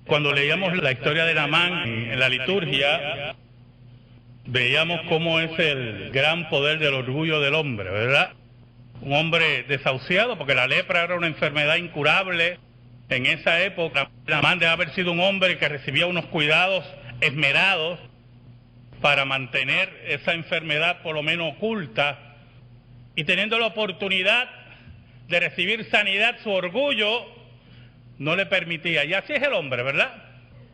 Cuando leíamos la historia de Naamán en la liturgia, veíamos cómo es el gran poder del orgullo del hombre, ¿verdad? Un hombre desahuciado, porque la lepra era una enfermedad incurable. En esa época, Naamán debe haber sido un hombre que recibía unos cuidados esmerados para mantener esa enfermedad por lo menos oculta, y teniendo la oportunidad de recibir sanidad, su orgullo no le permitía. Y así es el hombre, ¿verdad?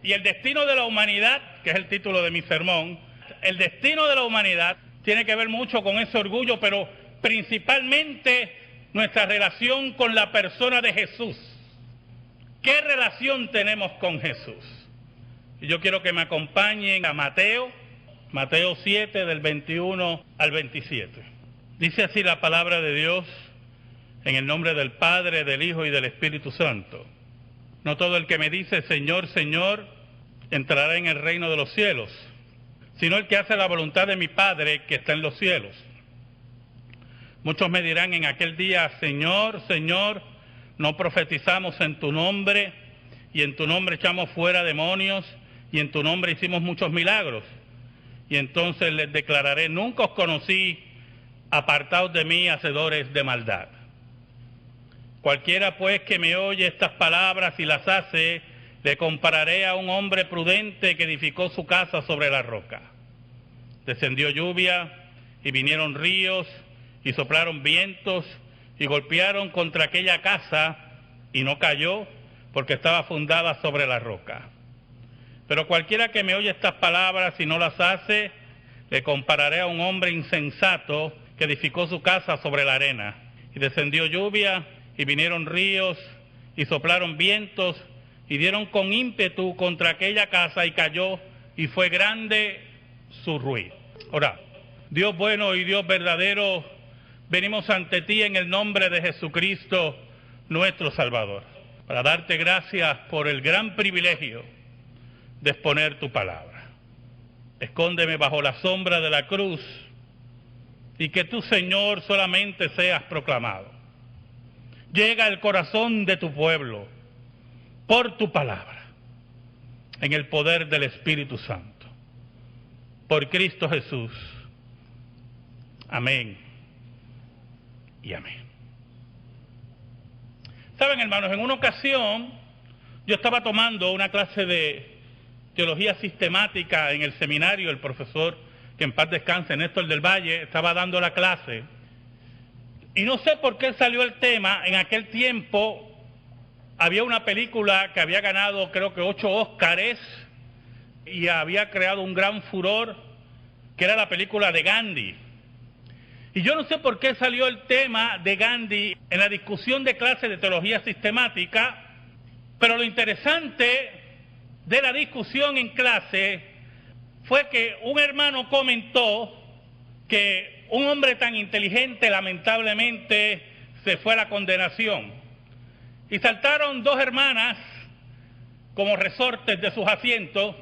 Y el destino de la humanidad, que es el título de mi sermón, el destino de la humanidad tiene que ver mucho con ese orgullo, pero principalmente nuestra relación con la persona de Jesús. ¿Qué relación tenemos con Jesús? Y yo quiero que me acompañen a Mateo 7, del 21 al 27. Dice así la palabra de Dios, en el nombre del Padre, del Hijo y del Espíritu Santo. No todo el que me dice Señor, Señor, entrará en el reino de los cielos, sino el que hace la voluntad de mi Padre que está en los cielos. Muchos me dirán en aquel día, Señor, Señor, no profetizamos en tu nombre, y en tu nombre echamos fuera demonios, y en tu nombre hicimos muchos milagros. Y entonces les declararé, nunca os conocí, apartaos de mí, hacedores de maldad. Cualquiera pues que me oye estas palabras y las hace, le compararé a un hombre prudente que edificó su casa sobre la roca. Descendió lluvia, y vinieron ríos, y soplaron vientos, y golpearon contra aquella casa, y no cayó, porque estaba fundada sobre la roca. Pero cualquiera que me oye estas palabras y no las hace, le compararé a un hombre insensato que edificó su casa sobre la arena. Y descendió lluvia, y vinieron ríos, y soplaron vientos, y dieron con ímpetu contra aquella casa, y cayó, y fue grande su ruina. Ahora, Dios bueno y Dios verdadero, venimos ante ti en el nombre de Jesucristo, nuestro Salvador, para darte gracias por el gran privilegio de exponer tu palabra. Escóndeme bajo la sombra de la cruz, y que tú, Señor, solamente seas proclamado. Llega al corazón de tu pueblo por tu palabra, en el poder del Espíritu Santo. Por Cristo Jesús. Amén y amén. Saben, hermanos, en una ocasión yo estaba tomando una clase de teología sistemática en el seminario. El profesor, que en paz descanse, Néstor del Valle, estaba dando la clase. Y no sé por qué salió el tema. En aquel tiempo había una película que había ganado creo que 8 Óscares y había creado un gran furor, que era la película de Gandhi. Y yo no sé por qué salió el tema de Gandhi en la discusión de clase de teología sistemática, pero lo interesante de la discusión en clase fue que un hermano comentó que un hombre tan inteligente lamentablemente se fue a la condenación. Y saltaron 2 hermanas como resortes de sus asientos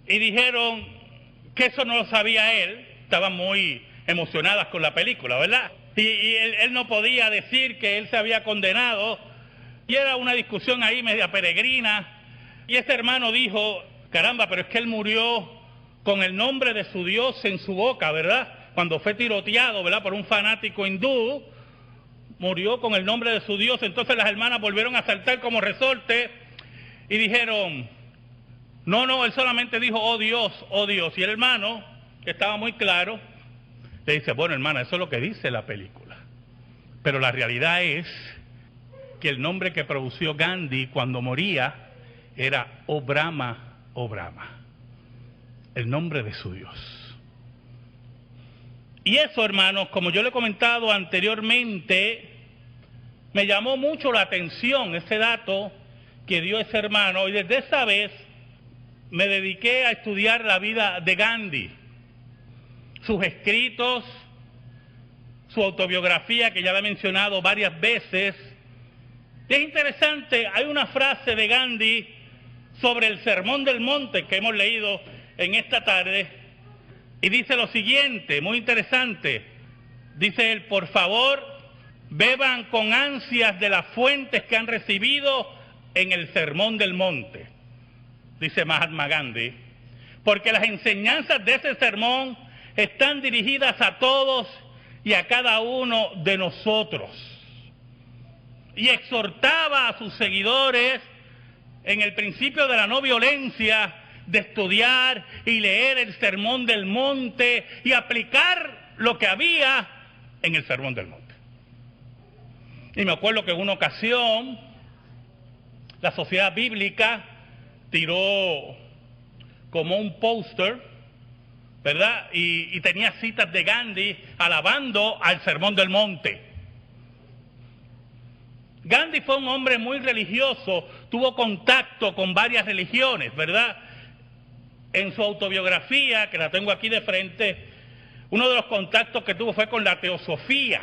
y dijeron que eso no lo sabía él. Estaban muy emocionadas con la película, ¿verdad? Y él no podía decir que él se había condenado. Y era una discusión ahí media peregrina. Y este hermano dijo, caramba, pero es que él murió con el nombre de su Dios en su boca, ¿verdad? Cuando fue tiroteado, ¿verdad?, por un fanático hindú, murió con el nombre de su Dios. Entonces las hermanas volvieron a saltar como resorte y dijeron, no, él solamente dijo, oh Dios, oh Dios. Y el hermano, que estaba muy claro, le dice, bueno, hermana, eso es lo que dice la película. Pero la realidad es que el nombre que pronunció Gandhi cuando moría era Oh Brahma, el nombre de su Dios. Y eso, hermanos, como yo le he comentado anteriormente, me llamó mucho la atención ese dato que dio ese hermano, y desde esa vez me dediqué a estudiar la vida de Gandhi, sus escritos, su autobiografía, que ya la he mencionado varias veces. Y es interesante, hay una frase de Gandhi sobre el Sermón del Monte que hemos leído en esta tarde, y dice lo siguiente, muy interesante. Dice él, por favor, beban con ansias de las fuentes que han recibido en el Sermón del Monte. dice Mahatma Gandhi, porque las enseñanzas de ese sermón están dirigidas a todos y a cada uno de nosotros. Y exhortaba a sus seguidores en el principio de la no violencia de estudiar y leer el Sermón del Monte y aplicar lo que había en el Sermón del Monte. Y me acuerdo que en una ocasión la Sociedad Bíblica tiró como un póster, ¿verdad? Y tenía citas de Gandhi alabando al Sermón del Monte. Gandhi fue un hombre muy religioso, tuvo contacto con varias religiones, ¿verdad? En su autobiografía, que la tengo aquí de frente, uno de los contactos que tuvo fue con la teosofía.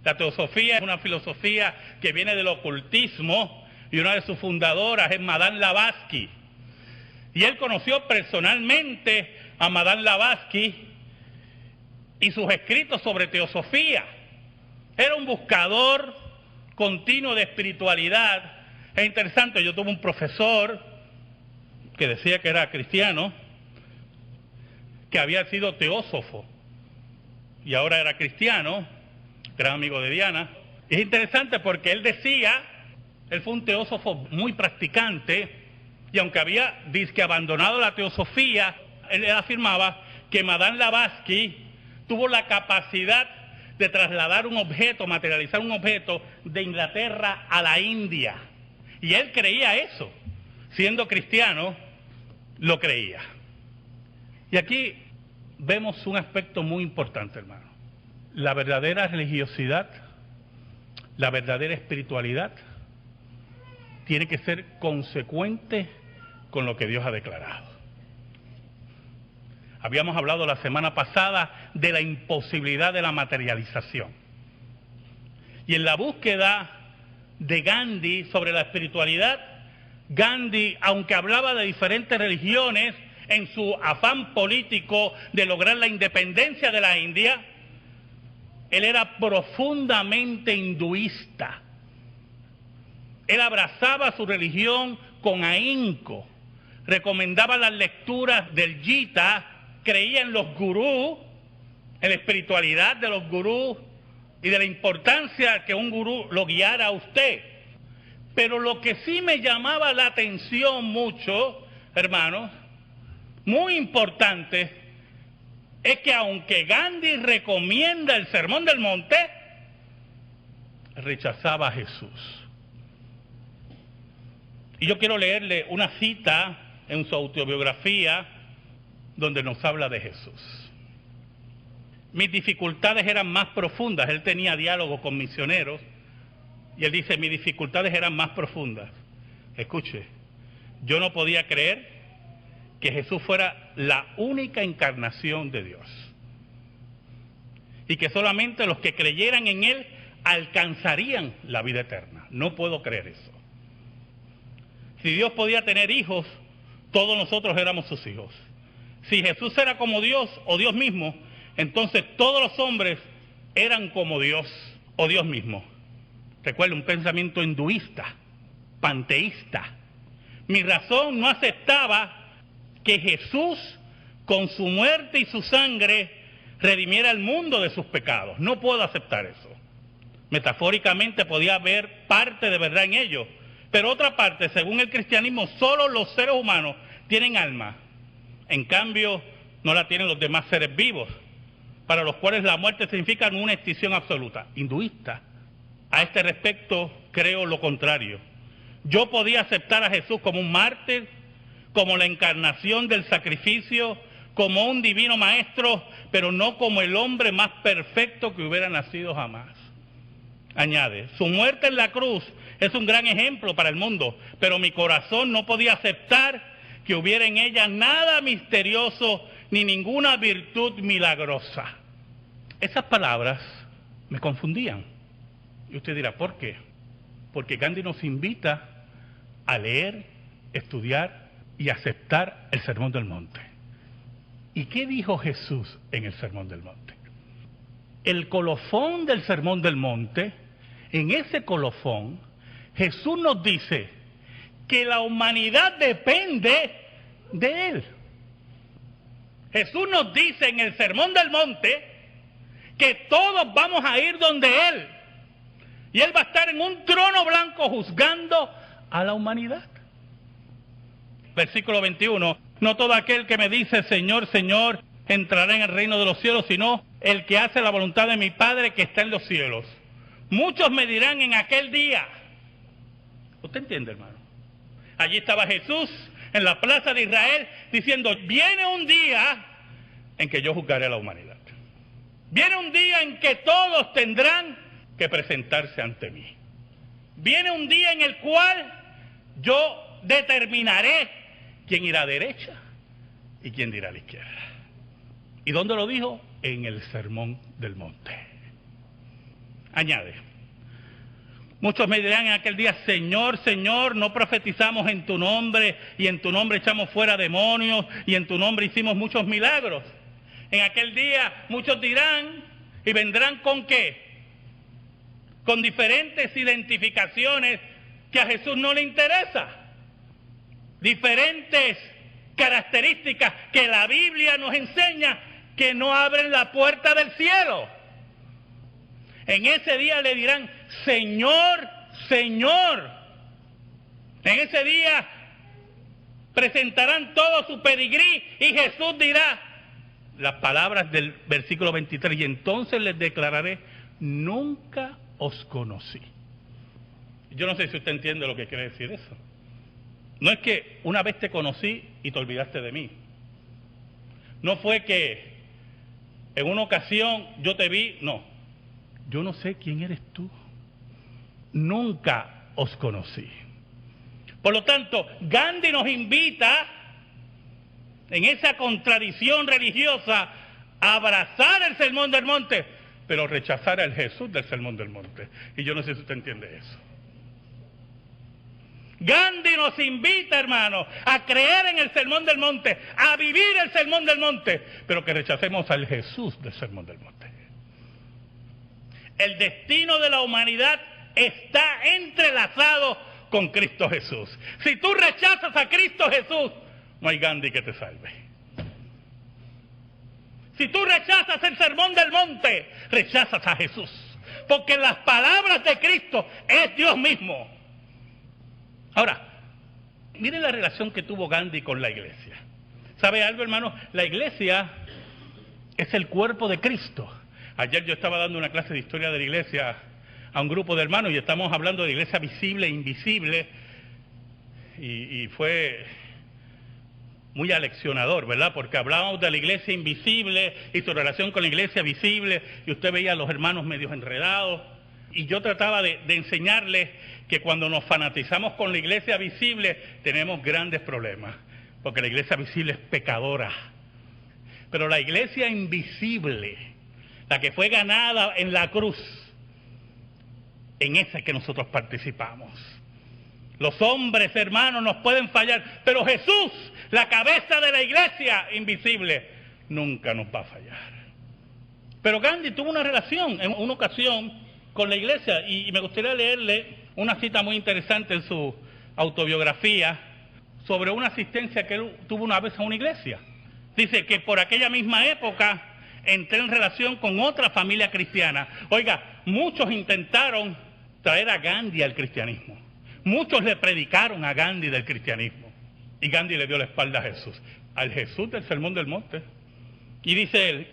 La teosofía es una filosofía que viene del ocultismo y una de sus fundadoras es Madame Blavatsky. Y él conoció personalmente a Madame Blavatsky y sus escritos sobre teosofía. Era un buscador continuo de espiritualidad. Es interesante, yo tuve un profesor que decía que era cristiano, que había sido teósofo y ahora era cristiano, gran amigo de Diana. Y es interesante porque él decía, él fue un teósofo muy practicante, y aunque había disque abandonado la teosofía, él afirmaba que Madame Blavatsky tuvo la capacidad de trasladar un objeto, materializar un objeto de Inglaterra a la India. Y él creía eso, siendo cristiano, lo creía. Y aquí vemos un aspecto muy importante, hermano. La verdadera religiosidad, la verdadera espiritualidad, tiene que ser consecuente con lo que Dios ha declarado. Habíamos hablado la semana pasada de la imposibilidad de la materialización. Y en la búsqueda de Gandhi sobre la espiritualidad, Gandhi, aunque hablaba de diferentes religiones, en su afán político de lograr la independencia de la India, él era profundamente hinduista. Él abrazaba su religión con ahínco, recomendaba las lecturas del Gita, creía en los gurús, en la espiritualidad de los gurús y de la importancia que un gurú lo guiara a usted. Pero lo que sí me llamaba la atención mucho, hermanos, muy importante, es que aunque Gandhi recomienda el Sermón del Monte, rechazaba a Jesús. Y yo quiero leerle una cita en su autobiografía donde nos habla de Jesús. Mis dificultades eran más profundas. Él tenía diálogo con misioneros y él dice, mis dificultades eran más profundas. Escuche, yo no podía creer que Jesús fuera la única encarnación de Dios y que solamente los que creyeran en Él alcanzarían la vida eterna. No puedo creer eso. Si Dios podía tener hijos, todos nosotros éramos sus hijos. Si Jesús era como Dios o Dios mismo, entonces todos los hombres eran como Dios o Dios mismo. Recuerda, un pensamiento hinduista, panteísta. Mi razón no aceptaba que Jesús, con su muerte y su sangre, redimiera al mundo de sus pecados. No puedo aceptar eso. Metafóricamente podía haber parte de verdad en ello, pero otra parte, según el cristianismo, solo los seres humanos tienen alma. En cambio, no la tienen los demás seres vivos, para los cuales la muerte significa una extinción absoluta. Hinduista. A este respecto, creo lo contrario. Yo podía aceptar a Jesús como un mártir, como la encarnación del sacrificio, como un divino maestro, pero no como el hombre más perfecto que hubiera nacido jamás. Añade, su muerte en la cruz es un gran ejemplo para el mundo, pero mi corazón no podía aceptar que hubiera en ella nada misterioso ni ninguna virtud milagrosa. Esas palabras me confundían. Y usted dirá, ¿por qué? Porque Gandhi nos invita a leer, estudiar y aceptar el Sermón del Monte. ¿Y qué dijo Jesús en el Sermón del Monte? El colofón del Sermón del Monte, en ese colofón, Jesús nos dice que la humanidad depende de Él. Jesús nos dice en el Sermón del Monte que todos vamos a ir donde Él. Y Él va a estar en un trono blanco juzgando a la humanidad. Versículo 21. No todo aquel que me dice Señor, Señor, entrará en el reino de los cielos, sino el que hace la voluntad de mi Padre que está en los cielos. Muchos me dirán en aquel día. ¿Usted entiende, hermano? Allí estaba Jesús en la plaza de Israel diciendo, viene un día en que yo juzgaré a la humanidad. Viene un día en que todos tendrán que presentarse ante mí. Viene un día en el cual yo determinaré quién irá a derecha y quién irá a la izquierda. ¿Y dónde lo dijo? En el Sermón del Monte. Añade, muchos me dirán en aquel día, Señor, Señor, no profetizamos en tu nombre, y en tu nombre echamos fuera demonios, y en tu nombre hicimos muchos milagros. En aquel día muchos dirán, y vendrán ¿con qué? Con diferentes identificaciones que a Jesús no le interesa. Diferentes características que la Biblia nos enseña que no abren la puerta del cielo. En ese día le dirán, Señor, Señor. En ese día presentarán todo su pedigrí y Jesús dirá las palabras del versículo 23, y entonces les declararé, nunca os conocí. Yo no sé si usted entiende lo que quiere decir eso. No es que una vez te conocí y te olvidaste de mí. No fue que en una ocasión yo te vi, no. Yo no sé quién eres tú. Nunca os conocí. Por lo tanto, Gandhi nos invita en esa contradicción religiosa a abrazar el Sermón del Monte, pero rechazar al Jesús del Sermón del Monte. Y yo no sé si usted entiende eso. Gandhi nos invita, hermano, a creer en el Sermón del Monte, a vivir el Sermón del Monte, pero que rechacemos al Jesús del Sermón del Monte. El destino de la humanidad está entrelazado con Cristo Jesús. Si tú rechazas a Cristo Jesús, no hay Gandhi que te salve. Si tú rechazas el Sermón del Monte, rechazas a Jesús. Porque las palabras de Cristo es Dios mismo. Ahora, miren la relación que tuvo Gandhi con la iglesia. ¿Sabe algo, hermano? La iglesia es el cuerpo de Cristo. Ayer yo estaba dando una clase de historia de la iglesia a un grupo de hermanos y estamos hablando de iglesia visible e invisible. Y fue muy aleccionador, ¿verdad? Porque hablábamos de la iglesia invisible y su relación con la iglesia visible, y usted veía a los hermanos medios enredados. Y yo trataba de enseñarles que cuando nos fanatizamos con la iglesia visible tenemos grandes problemas, porque la iglesia visible es pecadora. Pero la iglesia invisible, la que fue ganada en la cruz, en esa es que nosotros participamos. Los hombres, hermanos, nos pueden fallar, pero Jesús, la cabeza de la iglesia invisible, nunca nos va a fallar. Pero Gandhi tuvo una relación en una ocasión con la iglesia, y me gustaría leerle una cita muy interesante en su autobiografía sobre una asistencia que él tuvo una vez a una iglesia. Dice que por aquella misma época entré en relación con otra familia cristiana. Oiga, muchos intentaron traer a Gandhi al cristianismo. Muchos le predicaron a Gandhi del cristianismo. Y Gandhi le dio la espalda a Jesús, al Jesús del Sermón del Monte. Y dice él,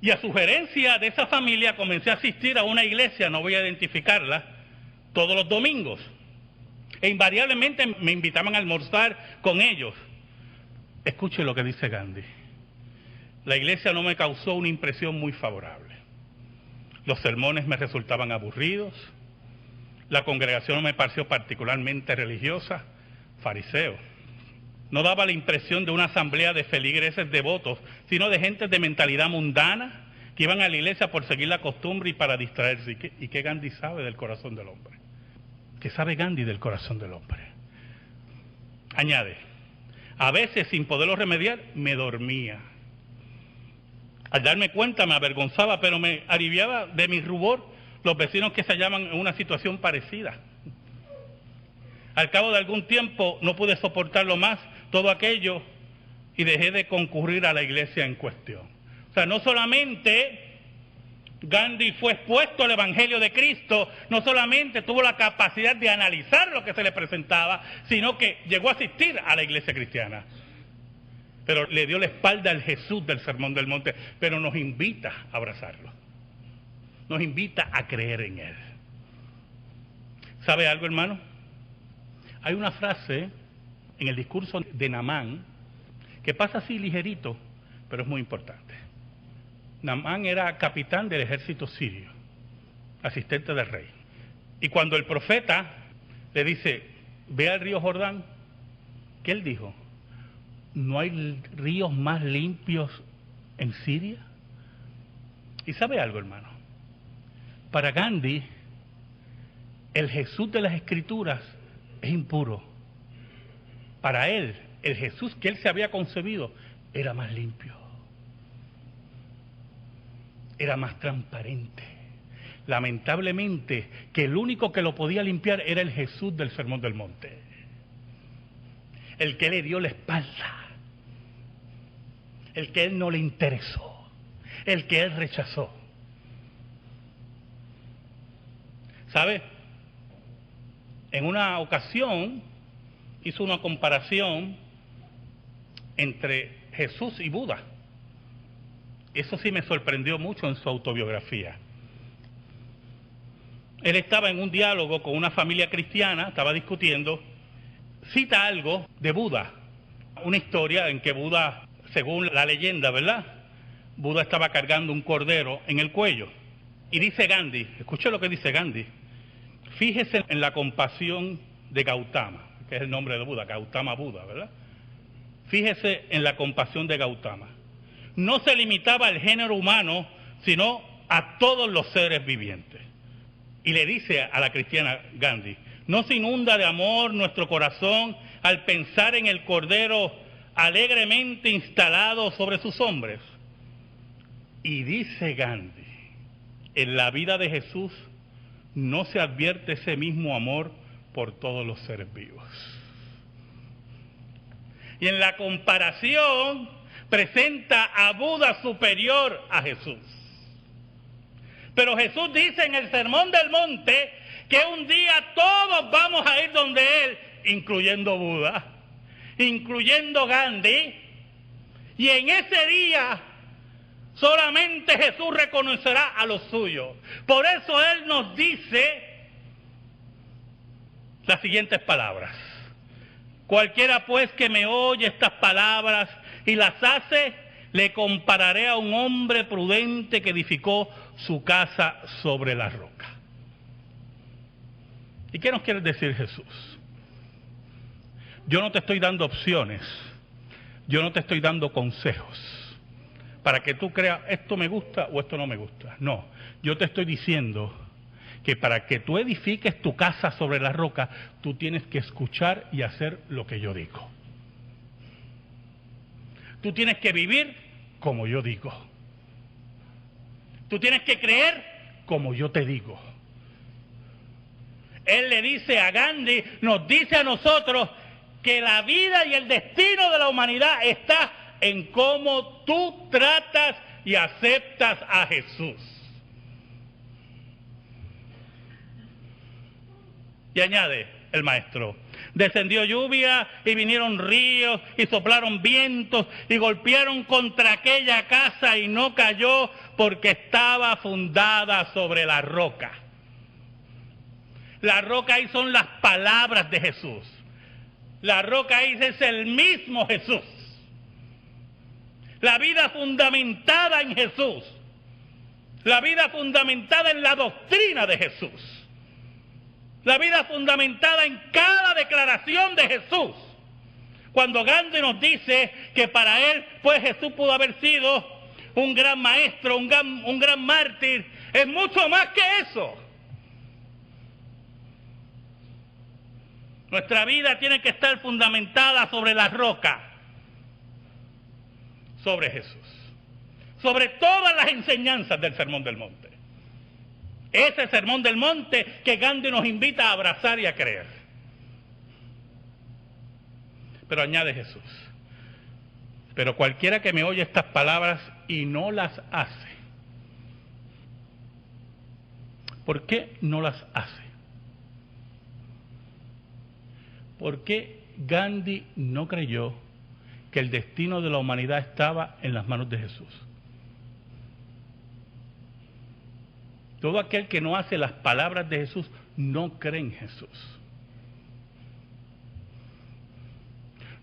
y a sugerencia de esa familia comencé a asistir a una iglesia, no voy a identificarla, todos los domingos. E invariablemente me invitaban a almorzar con ellos. Escuche lo que dice Gandhi. La iglesia no me causó una impresión muy favorable. Los sermones me resultaban aburridos. La congregación no me pareció particularmente religiosa, fariseo. No daba la impresión de una asamblea de feligreses devotos, sino de gente de mentalidad mundana que iban a la iglesia por seguir la costumbre y para distraerse. ¿Y qué Gandhi sabe del corazón del hombre? ¿Qué sabe Gandhi del corazón del hombre? Añade, a veces sin poderlo remediar me dormía. Al darme cuenta me avergonzaba, pero me aliviaba de mi rubor los vecinos que se hallaban en una situación parecida. Al cabo de algún tiempo no pude soportarlo más, todo aquello, y dejé de concurrir a la iglesia en cuestión. O sea, no solamente Gandhi fue expuesto al Evangelio de Cristo, no solamente tuvo la capacidad de analizar lo que se le presentaba, sino que llegó a asistir a la iglesia cristiana. Pero le dio la espalda al Jesús del Sermón del Monte, pero nos invita a abrazarlo. Nos invita a creer en Él. ¿Sabe algo, hermano? Hay una frase en el discurso de Naamán que pasa así ligerito, pero es muy importante. Naamán era capitán del ejército sirio, asistente del rey. Y cuando el profeta le dice, ve al río Jordán, ¿qué él dijo? ¿No hay ríos más limpios en Siria? ¿Y sabe algo, hermano? Para Gandhi, el Jesús de las Escrituras es impuro. Para él, el Jesús que él se había concebido era más limpio. Era más transparente. Lamentablemente, que el único que lo podía limpiar era el Jesús del Sermón del Monte. El que le dio la espalda. El que él no le interesó. El que él rechazó. ¿Sabe? En una ocasión hizo una comparación entre Jesús y Buda. Eso sí me sorprendió mucho en su autobiografía. Él estaba en un diálogo con una familia cristiana, estaba discutiendo, cita algo de Buda, una historia en que Buda, según la leyenda, ¿verdad? Buda estaba cargando un cordero en el cuello. Y dice Gandhi, escuche lo que dice Gandhi, fíjese en la compasión de Gautama, que es el nombre de Buda, Gautama Buda, ¿verdad? Fíjese en la compasión de Gautama. No se limitaba al género humano, sino a todos los seres vivientes. Y le dice a la cristiana Gandhi, no se inunda de amor nuestro corazón al pensar en el cordero alegremente instalado sobre sus hombres. Y dice Gandhi, en la vida de Jesús no se advierte ese mismo amor por todos los seres vivos. Y en la comparación presenta a Buda superior a Jesús. Pero Jesús dice en el Sermón del Monte que un día todos vamos a ir donde Él, incluyendo Buda, incluyendo Gandhi, y en ese día solamente Jesús reconocerá a los suyos. Por eso Él nos dice las siguientes palabras. Cualquiera pues que me oye estas palabras y las hace, le compararé a un hombre prudente que edificó su casa sobre la roca. ¿Y qué nos quiere decir Jesús? Yo no te estoy dando opciones, yo no te estoy dando consejos para que tú creas esto me gusta o esto no me gusta. No, yo te estoy diciendo que para que tú edifiques tu casa sobre la roca, tú tienes que escuchar y hacer lo que yo digo. Tú tienes que vivir como yo digo. Tú tienes que creer como yo te digo. Él le dice a Gandhi, nos dice a nosotros que la vida y el destino de la humanidad está en cómo tú tratas y aceptas a Jesús. Y añade el maestro, descendió lluvia y vinieron ríos y soplaron vientos y golpearon contra aquella casa y no cayó porque estaba fundada sobre la roca. La roca ahí son las palabras de Jesús. La roca ahí es el mismo Jesús. La vida fundamentada en Jesús. La vida fundamentada en la doctrina de Jesús. La vida fundamentada en cada declaración de Jesús. Cuando Gandhi nos dice que para él, pues Jesús pudo haber sido un gran maestro, un gran mártir, es mucho más que eso. Nuestra vida tiene que estar fundamentada sobre la roca, sobre Jesús, sobre todas las enseñanzas del Sermón del Monte. Ese Sermón del Monte que Gandhi nos invita a abrazar y a creer. Pero añade Jesús: pero cualquiera que me oye estas palabras y no las hace. ¿Por qué no las hace? ¿Por qué Gandhi no creyó que el destino de la humanidad estaba en las manos de Jesús? Todo aquel que no hace las palabras de Jesús no cree en Jesús.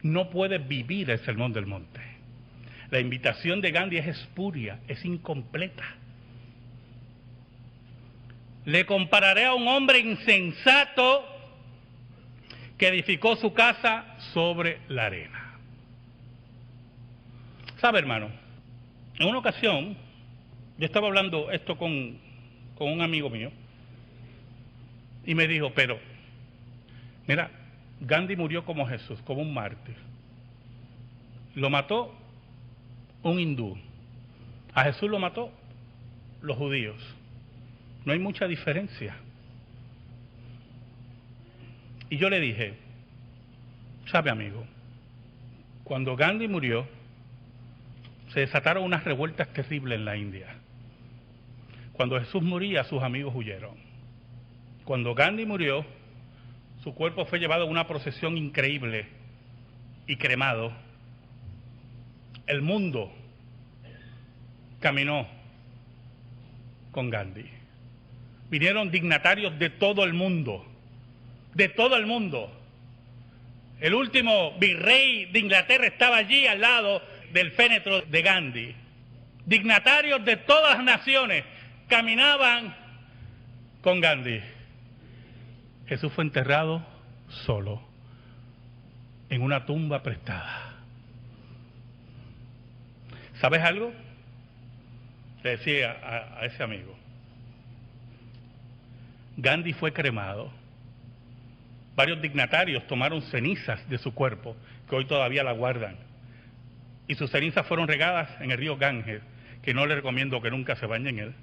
No puede vivir el sermón del monte. La invitación de Gandhi es espuria, es incompleta. Le compararé a un hombre insensato que edificó su casa sobre la arena. ¿Sabe, hermano? En una ocasión, yo estaba hablando esto con un amigo mío, y me dijo, pero, mira, Gandhi murió como Jesús, como un mártir. Lo mató un hindú. A Jesús lo mató los judíos. No hay mucha diferencia. Y yo le dije, sabe, amigo, cuando Gandhi murió, se desataron unas revueltas terribles en la India. Cuando Jesús moría, sus amigos huyeron. Cuando Gandhi murió, su cuerpo fue llevado en una procesión increíble y cremado. El mundo caminó con Gandhi. Vinieron dignatarios de todo el mundo, de todo el mundo. El último virrey de Inglaterra estaba allí al lado del fénetro de Gandhi. Dignatarios de todas las naciones caminaban con Gandhi. Jesús fue enterrado solo en una tumba prestada. ¿Sabes algo? Le decía a ese amigo. Gandhi fue cremado. Varios dignatarios tomaron cenizas de su cuerpo, que hoy todavía la guardan. Y sus cenizas fueron regadas en el río Ganges, que no le recomiendo que nunca se bañe en él.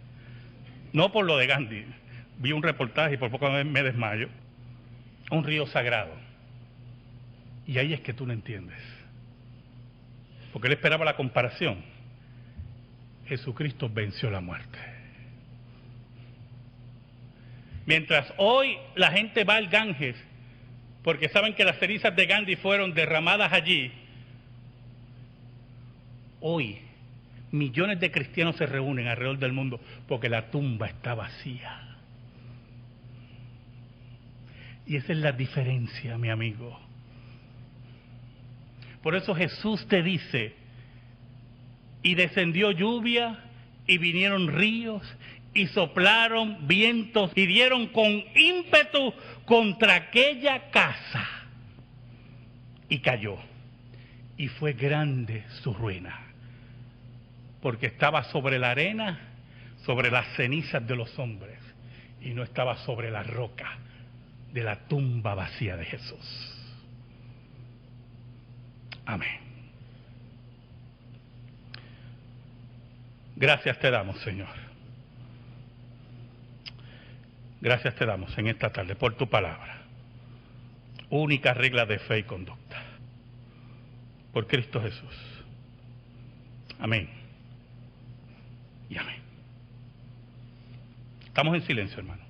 No por lo de Gandhi. Vi un reportaje y por poco me desmayo. Un río sagrado. Y ahí es que tú no entiendes. Porque él esperaba la comparación. Jesucristo venció la muerte. Mientras hoy la gente va al Ganges, porque saben que las cenizas de Gandhi fueron derramadas allí, hoy millones de cristianos se reúnen alrededor del mundo porque la tumba está vacía. Y esa es la diferencia, mi amigo. Por eso Jesús te dice, y descendió lluvia, y vinieron ríos, y soplaron vientos, y dieron con ímpetu contra aquella casa, y cayó, y fue grande su ruina, porque estaba sobre la arena, sobre las cenizas de los hombres, y no estaba sobre la roca de la tumba vacía de Jesús. Amén. Gracias te damos, Señor. Gracias te damos en esta tarde por tu palabra. Única regla de fe y conducta. Por Cristo Jesús. Amén. Y amén. Estamos en silencio, hermano.